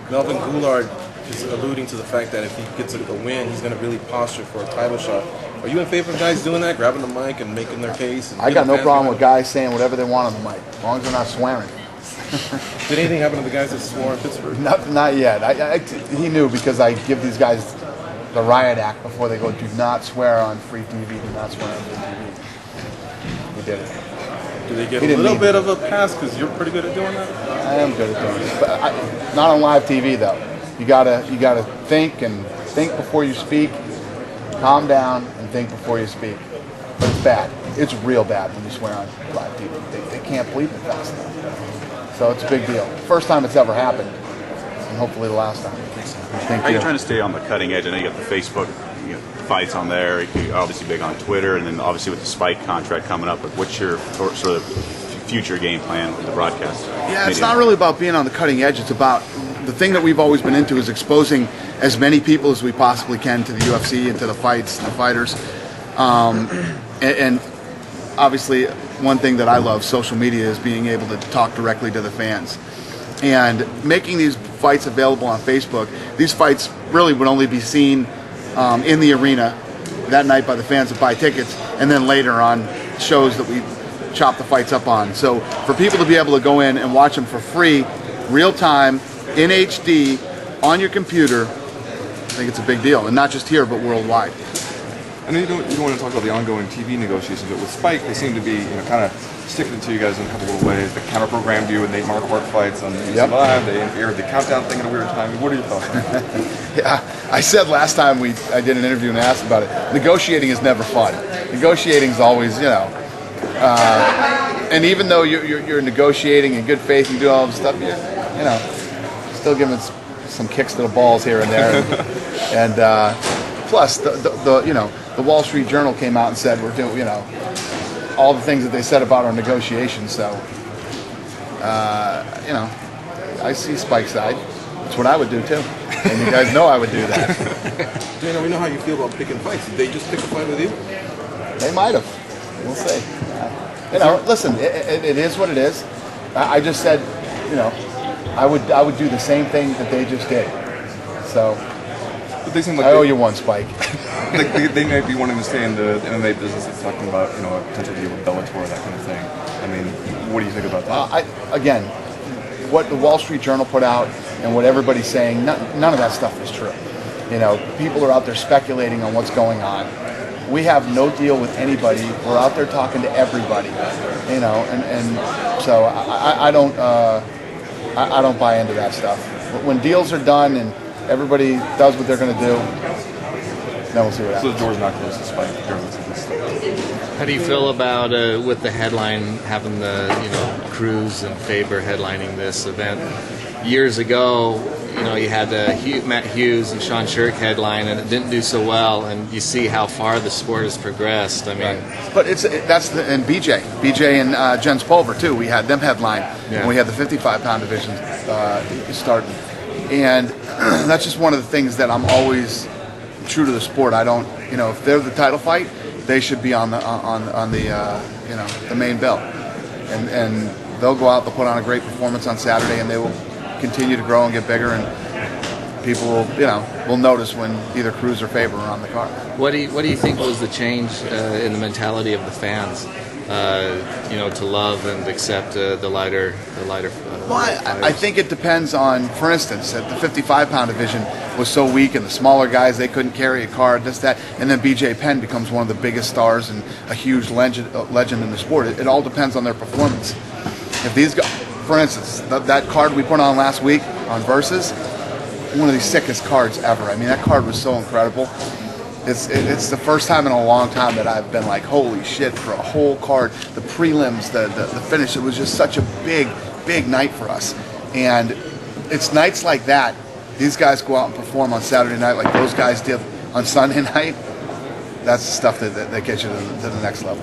Melvin Goulart is alluding to the fact that if he gets a win, he's going to really posture for a title shot. Are you in favor of guys doing that, grabbing the mic and making their case? I got no problem with guys saying whatever they want on the mic, as long as they're not swearing. Did anything happen to the guys that swore in Pittsburgh? Not yet. He knew, because I give these guys the riot act before they go, do not swear on free TV, do not swear on free TV. He did it. Do they get a little bit of a pass because you're pretty good at doing that? I am good at doing it, but not on live TV though. You gotta think before you speak. Calm down and think before you speak. But it's bad. It's real bad when you swear on live TV. They can't bleep it fast enough. So it's a big deal. First time it's ever happened, and hopefully the last time. How are you trying to stay on the cutting edge? I know you got the Facebook fights on there. You're obviously big on Twitter, and then obviously with the Spike contract coming up. But what's your sort of future game plan with the broadcast? Yeah, it's not really about being on the cutting edge. It's about the thing that we've always been into is exposing as many people as we possibly can to the UFC and to the fights, the fighters. And obviously, one thing that I love, social media, is being able to talk directly to the fans. And making these fights available on Facebook, these fights really would only be seen in the arena that night by the fans that buy tickets, and then later on shows that we chop the fights up on. So for people to be able to go in and watch them for free, real time, in HD, on your computer, I think it's a big deal. And not just here, but worldwide. I know you don't want to talk about the ongoing TV negotiations, but with Spike, they seem to be kind of sticking it to you guys in a couple little ways. They counter-programmed you with Nate Marquardt fights on UFC Live. They aired the countdown thing at a weird time. What are your thoughts on that? Yeah, I said last time I did an interview and asked about it. Negotiating is never fun. Negotiating is always, and even though you're negotiating in good faith, you do all this stuff, you're still giving some kicks to the balls here and there. And plus, the Wall Street Journal came out and said we're doing, all the things that they said about our negotiations. So, I see Spike's side. That's what I would do too. And you guys know I would do that. Dana, we know how you feel about picking fights. Did they just pick a fight with you? They might have. We'll see. Listen, it is what it is. I just said, I would do the same thing that they just did. So, but they seem like I owe you one, Spike. they might be wanting to stay in the MMA business. It's talking about a potential deal with Bellator, that kind of thing. I mean, what do you think about that? Again, what the Wall Street Journal put out and what everybody's saying, none of that stuff is true. People are out there speculating on what's going on. We have no deal with anybody. We're out there talking to everybody, and so I don't buy into that stuff. When deals are done and everybody does what they're going to do, then we'll see what happens. So the door's not closed to Spike regardless of this stuff. How do you feel about with the headline having the Cruz and Faber headlining this event? Years ago, you had Matt Hughes and Sean Shirk headline, and it didn't do so well. And you see how far the sport has progressed. I mean, right. But and BJ and Jens Pulver too. We had them headline when we had the 55-pound division starting, and that's just one of the things that I'm always true to the sport. I don't, if they're the title fight, they should be on the main bill, and they'll go out. They'll put on a great performance on Saturday, and they will continue to grow and get bigger, and people will notice when either Cruz or Faber are on the card. What do you think was the change in the mentality of the fans? To love and accept the lighter. Well, I think it depends on. For instance, at the 55-pound division was so weak, and the smaller guys, they couldn't carry a card. This, that, and then BJ Penn becomes one of the biggest stars and a huge legend in the sport. It all depends on their performance. If these guys, for instance, that card we put on last week on Versus, one of the sickest cards ever. I mean, that card was so incredible. It's the first time in a long time that I've been like, holy shit, for a whole card, the prelims, the finish, it was just such a big night for us. And it's nights like that, these guys go out and perform on Saturday night like those guys did on Sunday night. That's the stuff that gets you to the next level.